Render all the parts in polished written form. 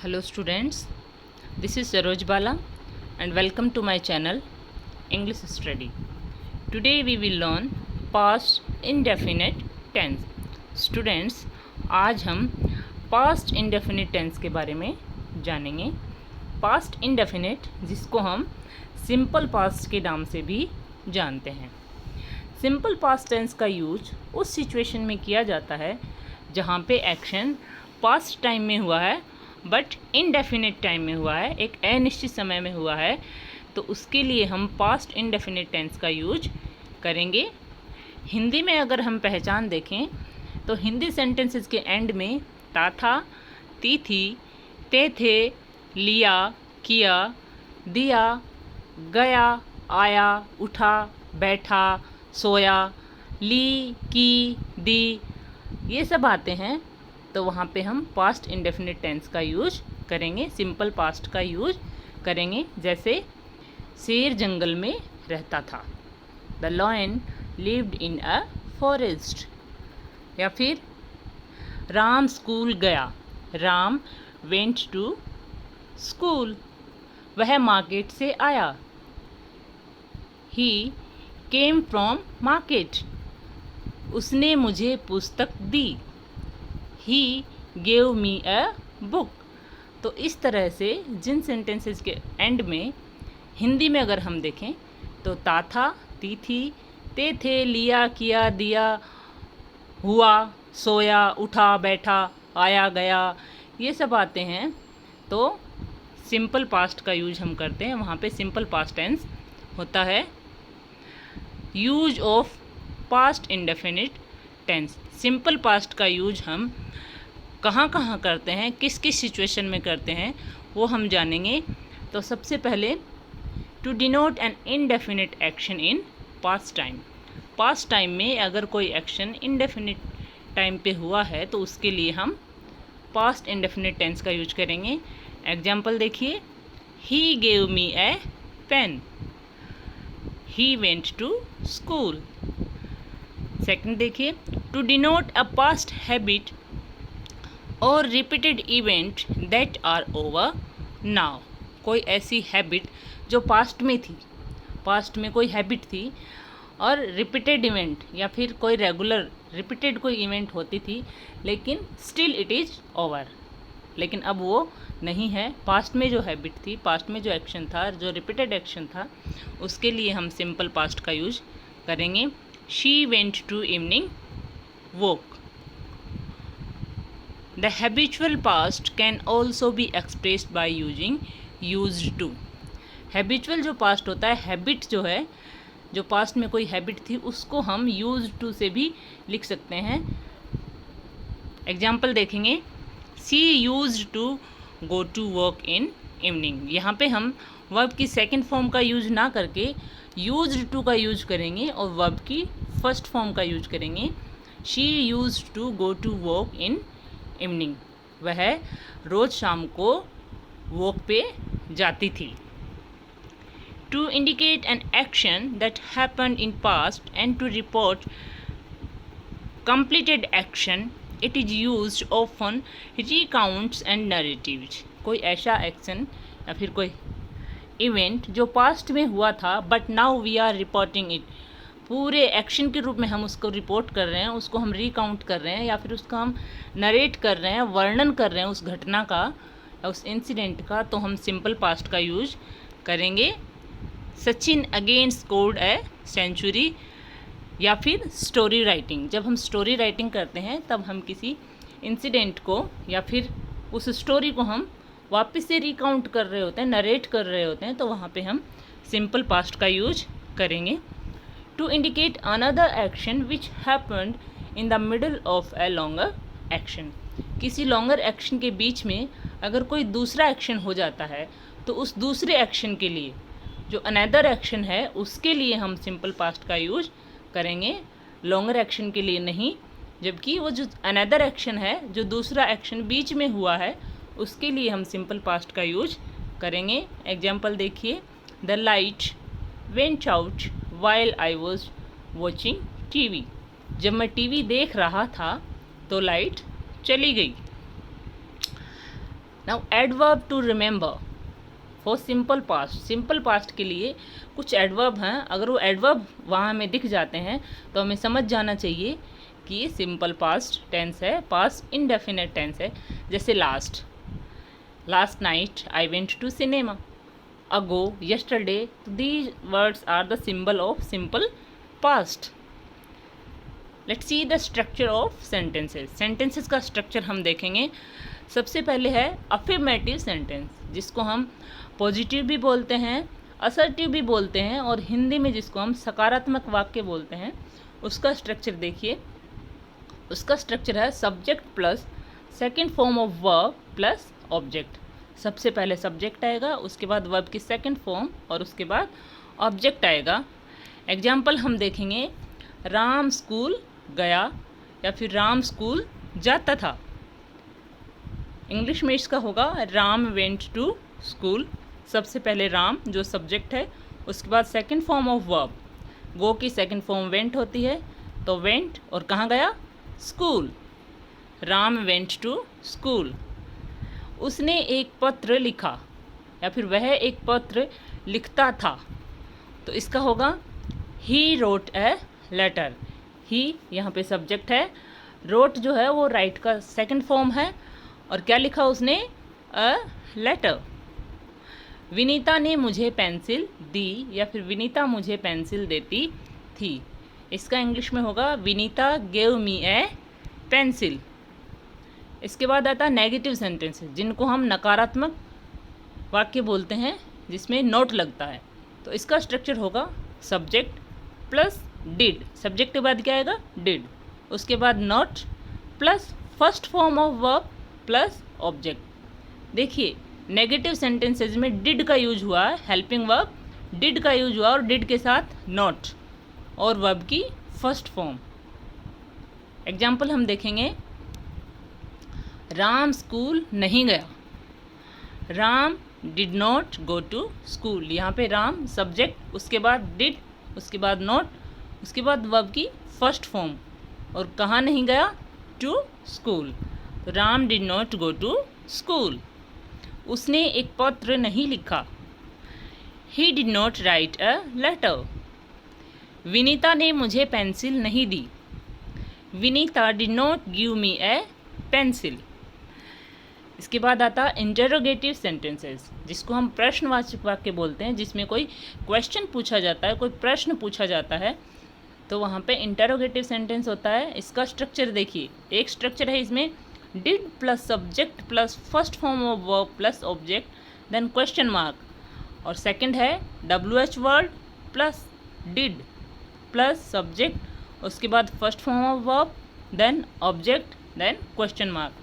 Hello students, this is Saroj Bala and welcome to my channel English Study. Today we will learn past indefinite tense. Students, आज हम past indefinite tense के बारे में जानेंगे. Past indefinite जिसको हम simple past के नाम से भी जानते हैं. सिंपल पास्ट टेंस का यूज उस सिचुएशन में किया जाता है जहाँ पे एक्शन पास्ट टाइम में हुआ है बट इनडेफिनिट टाइम में हुआ है, एक अनिश्चित समय में हुआ है, तो उसके लिए हम पास्ट इनडेफिनिट टेंस का यूज करेंगे. हिंदी में अगर हम पहचान देखें तो हिंदी सेंटेंसेस के एंड में ता था, ती थी, ते थे, लिया, किया, दिया, गया, आया, उठा, बैठा, सोया, ली, की, दी, ये सब आते हैं. तो वहाँ पे हम पास्ट इंडेफिनिट टेंस का यूज करेंगे, सिंपल पास्ट का यूज करेंगे. जैसे शेर जंगल में रहता था, the lion lived in a forest. या फिर राम स्कूल गया, राम वेंट टू स्कूल. वह मार्केट से आया, ही केम फ्रॉम मार्केट. उसने मुझे पुस्तक दी, ही गेव मी अ बुक. तो इस तरह से जिन सेंटेंसेस के एंड में हिंदी में अगर हम देखें तो ता था, ती थी, ते थे, लिया, किया, दिया, हुआ, सोया, उठा, बैठा, आया, गया, ये सब आते हैं. तो सिंपल पास्ट का यूज हम करते हैं, वहाँ पे सिंपल पास्ट टेंस होता है. Use of past indefinite tense, simple past का यूज हम कहाँ कहाँ करते हैं, किस किस सिचुएशन में करते हैं, वो हम जानेंगे. तो सबसे पहले to denote an indefinite action in past time. Past time में अगर कोई एक्शन इनडेफिनिट टाइम पे हुआ है तो उसके लिए हम पास्ट इंडेफिनिट टेंस का यूज करेंगे. एग्जाम्पल देखिए, he gave me a pen, he went to school. Second देखिए, to denote a past habit और repeated event that are over now. कोई ऐसी हैबिट जो पास्ट में थी, पास्ट में कोई हैबिट थी और रिपीटेड इवेंट या फिर कोई रेगुलर रिपीटेड कोई इवेंट होती थी लेकिन स्टिल इट इज़ ओवर, लेकिन अब वो नहीं है. पास्ट में जो हैबिट थी, पास्ट में जो एक्शन था, जो रिपीटेड एक्शन था, उसके लिए हम सिंपल पास्ट का यूज करेंगे. She went to evening walk. The habitual past can also be expressed by using used to. Habitual जो पास्ट होता है, हैबिट जो है, जो पास्ट में कोई हैबिट थी, उसको हम यूज्ड टू से भी लिख सकते हैं. एग्जाम्पल देखेंगे, she used to go to work in evening. यहाँ पे हम वर्ब की सेकंड फॉर्म का यूज ना करके यूज्ड टू का यूज करेंगे और वर्ब की फर्स्ट फॉर्म का यूज करेंगे. She used to go to work in evening. वह रोज़ शाम को वॉक पे जाती थी. To indicate an action that happened in past and to report completed action, it is used often recounts and narratives. कोई ऐसा एक्शन या फिर कोई इवेंट जो पास्ट में हुआ था but now we are reporting it, पूरे एक्शन के रूप में हम उसको रिपोर्ट कर रहे हैं, उसको हम रिकाउंट कर रहे हैं या फिर उसको हम नरेट कर रहे हैं, वर्णन कर रहे हैं उस घटना का या उस इंसिडेंट का, तो हम सिंपल पास्ट का यूज करेंगे. Sachin again scored a century. या फिर स्टोरी राइटिंग, जब हम स्टोरी राइटिंग करते हैं तब हम किसी इंसिडेंट को या फिर उस स्टोरी को हम वापस से रिकाउंट कर रहे होते हैं, नरेट कर रहे होते हैं, तो वहाँ पे हम सिंपल पास्ट का यूज करेंगे. To indicate another action which happened in the middle of a longer action. किसी लॉन्गर एक्शन के बीच में अगर कोई दूसरा एक्शन हो जाता है तो उस दूसरे एक्शन के लिए जो अनदर एक्शन है उसके लिए हम सिंपल पास्ट का यूज करेंगे, लॉन्गर एक्शन के लिए नहीं. जबकि वो जो अनदर एक्शन है, जो दूसरा एक्शन बीच में हुआ है, उसके लिए हम सिंपल पास्ट का यूज करेंगे. एग्जाम्पल देखिए, the light went out while I was watching TV. जब मैं टीवी देख रहा था तो लाइट चली गई. Now adverb to remember for simple past, simple past के लिए कुछ एडवर्ब हैं, अगर वो एडवर्ब वहाँ हमें दिख जाते हैं तो हमें समझ जाना चाहिए कि ये सिंपल पास्ट टेंस है, पास्ट इंडेफिनिट टेंस है। जैसे last, last night I went to cinema, ago, yesterday, these words are the symbol of simple past. Let's see the structure of sentences. Sentences का structure हम देखेंगे। सबसे पहले है affirmative sentence, जिसको हम पॉजिटिव भी बोलते हैं, असर्टिव भी बोलते हैं, और हिंदी में जिसको हम सकारात्मक वाक्य बोलते हैं। उसका स्ट्रक्चर देखिए, उसका स्ट्रक्चर है subject plus second form of verb plus object. सबसे पहले सब्जेक्ट आएगा, उसके बाद वर्ब की सेकंड फॉर्म, और उसके बाद ऑब्जेक्ट आएगा। एग्जाम्पल हम देखेंगे, राम स्कूल गया या फिर राम स्कूल जाता था। इंग्लिश में इसका होगा राम वेंट टू स्कूल। सबसे पहले राम जो सब्जेक्ट है, उसके बाद सेकंड फॉर्म ऑफ वर्ब, गो की सेकंड फॉर्म वेंट होती है, तो वेंट, और कहाँ गया, school. Ram went to school. उसने एक पत्र लिखा या फिर वह एक पत्र लिखता था, तो इसका होगा ही रोट ए लेटर। ही यहाँ पे सब्जेक्ट है, रोट जो है वो राइट का सेकंड फॉर्म है, और क्या लिखा उसने, अ लेटर। विनीता ने मुझे पेंसिल दी या फिर विनीता मुझे पेंसिल देती थी, इसका इंग्लिश में होगा Vinita gave me a pencil. इसके बाद आता है नेगेटिव सेंटेंसेस, जिनको हम नकारात्मक वाक्य बोलते हैं, जिसमें नॉट लगता है। तो इसका स्ट्रक्चर होगा सब्जेक्ट प्लस डिड, सब्जेक्ट के बाद क्या आएगा, डिड, उसके बाद not plus first form of verb plus object. देखिए नेगेटिव सेंटेंसेज में डिड का यूज हुआ है, हेल्पिंग वर्ब डिड का यूज हुआ, और डिड के साथ नॉट और वर्ब की फर्स्ट फॉर्म। एग्जाम्पल हम देखेंगे, राम स्कूल नहीं गया, Ram did not go to school. यहाँ पे राम सब्जेक्ट, उसके बाद डिड, उसके बाद नॉट, उसके बाद वर्ब की फर्स्ट फॉर्म, और कहाँ नहीं गया, to school. Ram did not go to school. उसने एक पत्र नहीं लिखा, he did not write a letter. Vinita ने मुझे पेंसिल नहीं दी, Vinita did not give me a pencil. इसके बाद आता है इंटरोगेटिव सेंटेंसेस, जिसको हम प्रश्नवाचक वाक्य बोलते हैं, जिसमें कोई क्वेश्चन पूछा जाता है, कोई प्रश्न पूछा जाता है, तो वहाँ पे इंटरोगेटिव सेंटेंस होता है। इसका स्ट्रक्चर देखिए, एक स्ट्रक्चर है इसमें did plus subject plus first form of verb plus object then question mark, और सेकंड है WH word plus did plus subject, उसके बाद first form of verb then object then question mark.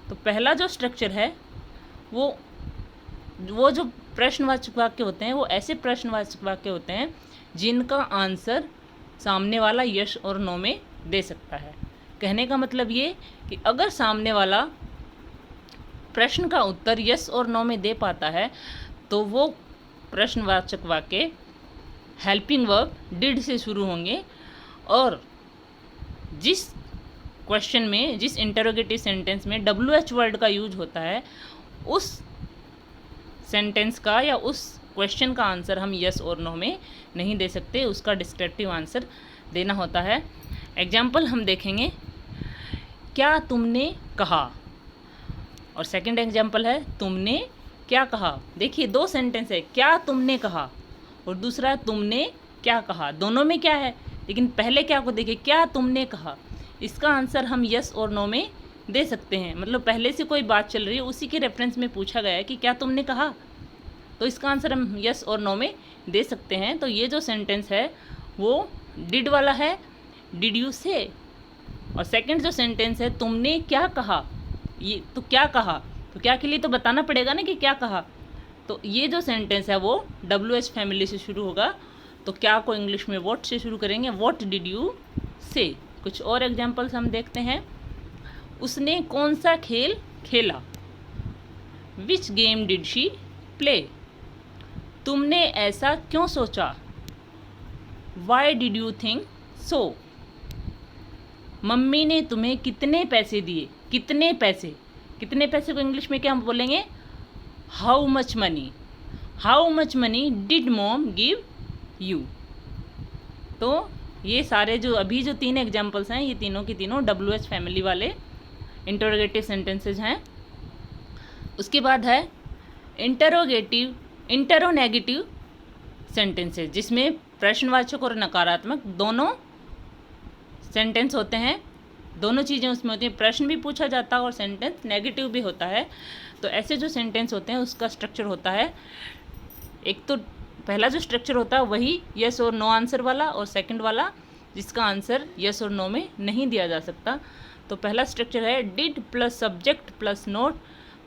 तो पहला जो स्ट्रक्चर है वो जो प्रश्नवाचक वाक्य होते हैं, वो ऐसे प्रश्नवाचक वाक्य होते हैं जिनका आंसर सामने वाला यस और नो में दे सकता है। कहने का मतलब ये कि अगर सामने वाला प्रश्न का उत्तर यस और नो में दे पाता है, तो वो प्रश्नवाचक वाक्य हेल्पिंग वर्ब डिड से शुरू होंगे, और जिस क्वेश्चन में, जिस इंटरोगेटिव सेंटेंस में WH वर्ड का यूज होता है, उस सेंटेंस का या उस क्वेश्चन का आंसर हम यस और नो में नहीं दे सकते, उसका डिस्क्रिप्टिव आंसर देना होता है। एग्जाम्पल हम देखेंगे, क्या तुमने कहा, और सेकंड एग्जाम्पल है तुमने क्या कहा। देखिए दो सेंटेंस है, क्या तुमने कहा और दूसरा तुमने क्या कहा, दोनों में क्या है, लेकिन पहले क्या को देखिए, क्या तुमने कहा, इसका आंसर हम यस और नो में दे सकते हैं। मतलब पहले से कोई बात चल रही है, उसी के रेफरेंस में पूछा गया है कि क्या तुमने कहा, तो इसका आंसर हम यस और नो में दे सकते हैं। तो ये जो सेंटेंस है वो डिड वाला है, डिड यू से, और सेकंड जो सेंटेंस है तुमने क्या कहा, ये तो क्या कहा, तो क्या के लिए तो बताना पड़ेगा ना कि क्या कहा। तो ये जो सेंटेंस है वो WH फैमिली से शुरू होगा, तो क्या को इंग्लिश में व्हाट से शुरू करेंगे, व्हाट डिड यू से। कुछ और एग्जाम्पल्स हम देखते हैं, उसने कौन सा खेल खेला, which game did she play. तुमने ऐसा क्यों सोचा, why did you think so. Mummy ने तुम्हें कितने पैसे दिए, कितने पैसे, कितने पैसे को इंग्लिश में क्या हम बोलेंगे? How much money, how much money did mom give you. तो ये सारे जो अभी जो 3 एग्जाम्पल्स हैं, ये तीनों की तीनों WH फैमिली वाले इंटरोगेटिव सेंटेंसेज हैं। उसके बाद है इंटरोनेगेटिव सेंटेंसेज, जिसमें प्रश्नवाचक और नकारात्मक दोनों सेंटेंस होते हैं। दोनों चीज़ें उसमें होती हैं, प्रश्न भी पूछा जाता है और सेंटेंस नेगेटिव भी होता है। तो ऐसे जो सेंटेंस होते हैं उसका स्ट्रक्चर होता है, एक तो पहला जो स्ट्रक्चर होता है वही यस और नो आंसर वाला, और सेकंड वाला जिसका आंसर यस और नो में नहीं दिया जा सकता। तो पहला स्ट्रक्चर है did plus subject plus not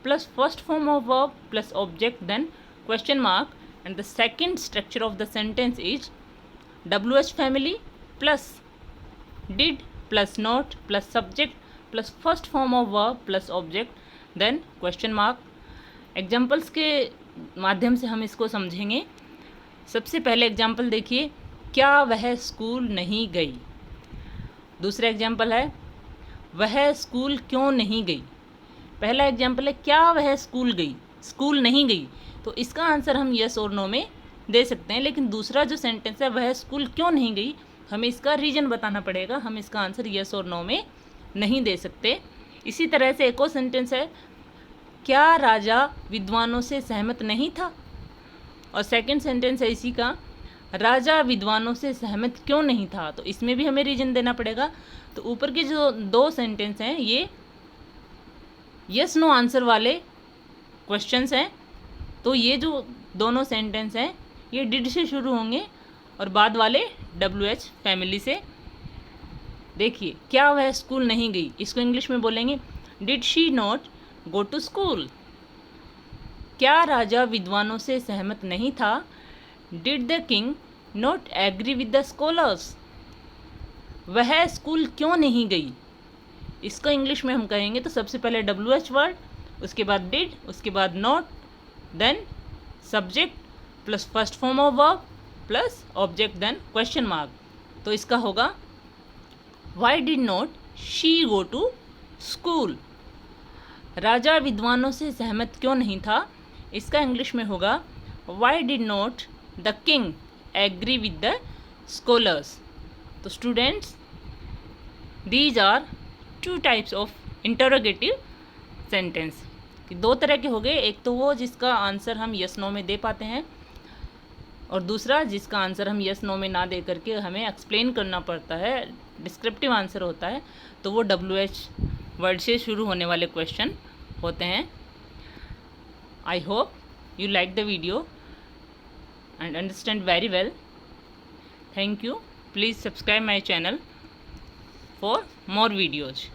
plus first form of verb plus object then question mark, and the second structure of the sentence is WH family plus did plus not plus subject plus first form of verb plus object then question mark. Examples के माध्यम से हम इसको समझेंगे। सबसे पहले example देखिए, क्या वह स्कूल नहीं गई। दूसरा एग्जाम्पल है वह स्कूल क्यों नहीं गई। पहला एग्जाम्पल है क्या वह स्कूल गई, स्कूल नहीं गई, तो इसका आंसर हम यस और नो में दे सकते हैं। लेकिन दूसरा जो सेंटेंस है वह स्कूल क्यों नहीं गई, हमें इसका रीजन बताना पड़ेगा, हम इसका आंसर यस और नो में नहीं दे सकते। इसी तरह से एक और सेंटेंस है क्या राजा विद्वानों से सहमत नहीं था, और सेकंड सेंटेंस है इसी का राजा विद्वानों से सहमत क्यों नहीं था, तो इसमें भी हमें रीजन देना पड़ेगा। तो ऊपर के जो 2 सेंटेंस हैं ये यस नो आंसर वाले क्वेश्चंस हैं। तो ये जो दोनों सेंटेंस हैं ये डिड से शुरू होंगे और बाद वाले WH फैमिली से। देखिए क्या वह स्कूल नहीं गई, इसको इंग्लिश में बोलेंगे did she not go to school. क्या राजा विद्वानों से सहमत नहीं था, did the king not agree with the scholars. वह स्कूल क्यों नहीं गई, इसको इंग्लिश में हम कहेंगे तो सबसे पहले WH वर्ड, उसके बाद डिड, उसके बाद not, then subject plus first form of verb plus object then question mark. तो इसका होगा why did not she go to school. राजा विद्वानों से सहमत क्यों नहीं था, इसका इंग्लिश में होगा why did not the king agree with the scholars. तो students, these are 2 types of interrogative sentence. 2 तरह के हो गए, एक तो वो जिसका आंसर हम यस नो में दे पाते हैं, और दूसरा जिसका आंसर हम यस नो में ना दे करके हमें एक्सप्लेन करना पड़ता है, डिस्क्रिप्टिव आंसर होता है, तो वो WH वर्ड से शुरू होने वाले क्वेश्चन होते हैं। I hope you like the video and understand very well. Thank you. Please subscribe my channel for more videos.